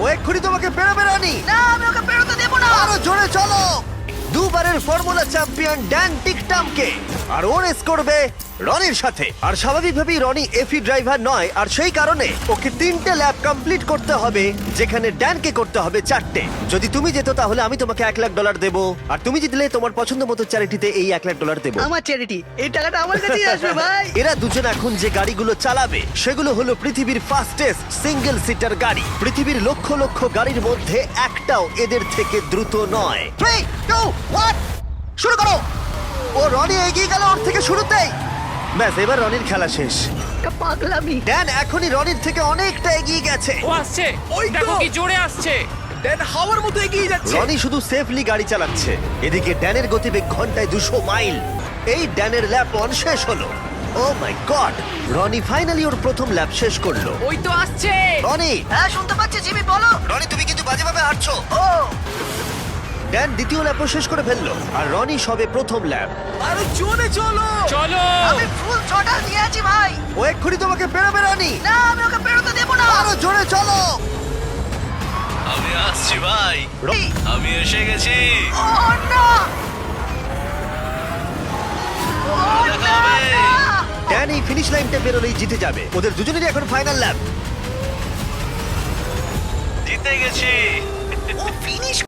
ও এক্ষুনি তোমাকে পেরোবে রানি। না আমি ওকে পেরোতে দেবো না। আরো জোরে চলো। দুবারের ফর্মুলা চ্যাম্পিয়ন ড্যান টিকটামকে আর ও রেস করবে রনির সাথে। আর স্বাভাবিকভাবেই রনি এফি ড্রাইভার নয়, আর সেই কারণে ওকে 3টে ল্যাব কমপ্লিট করতে হবে, যেখানে ড্যানকে করতে হবে 4টে। যদি তুমি যেত তাহলে আমি তোমাকে $1,00,000 দেবো, আর তুমি জিতলে তোমার পছন্দ মতো চ্যারিটিতে এই $1,00,000 দেবো। আমার চ্যারিটি, এই টাকাটা আমার কাছেই আসবে ভাই। এরা দুজন এখন যে গাড়িগুলো চালাবে সেগুলো হলো পৃথিবীর ফাস্টেস্ট সিঙ্গেল সিটার গাড়ি। পৃথিবীর লক্ষ লক্ষ গাড়ির মধ্যে একটাও এদের থেকে দ্রুত নয়। 3, 2, 1 শুরু করো। ও রনি এগিয়ে গেল ওর থেকে শুরুতেই। ব্যাস, এবার রনির খেলা শেষ। এটা পাগলামি। ড্যান এখনই রনির থেকে অনেকটা এগিয়ে গেছে। ও আসছে, ওই তো! দেখো কি জোরে আসছে। ড্যান হাওয়ার মতো এগিয়ে যাচ্ছে। রনি শুধু সেফলি গাড়ি চালাচ্ছে, এদিকে ড্যানের গতিবেগ ঘন্টায় 200 মাইল। এই ড্যানের ল্যাপ 1 শেষ হলো। ও মাই গড, রনি ফাইনালি ওর প্রথম ল্যাপ শেষ করলো। ওই তো আসছে। রনি, হ্যাঁ শুনতে পাচ্ছি, জিমি বলো। রনি তুমি কিন্তু বাজেভাবে হাঁটছো। ও ড্যান দ্বিতীয় ল্যাপও শেষ করে ফেললো, আর রনি সবে প্রথম ল্যাপ। আরো জোরে চলো। চলো। আমি ফুল থ্রটল দিয়ে আছি ভাই। ও এক্ষুনি তোমাকে পেরোবে রনি। না আমি ওকে পেরোতে দেবো না। আরো জোরে চলো। আমি আসছি ভাই, আমি এসে গেছি। ও না। ও দেখা না, হবে। না। ড্যান এই ফিনিশ লাইনটা বেরোলেই জিতে যাবে। ওদের দুজনেরই এখন ফাইনাল ল্যাপ। জিতে গেছি। ও ফিনিশ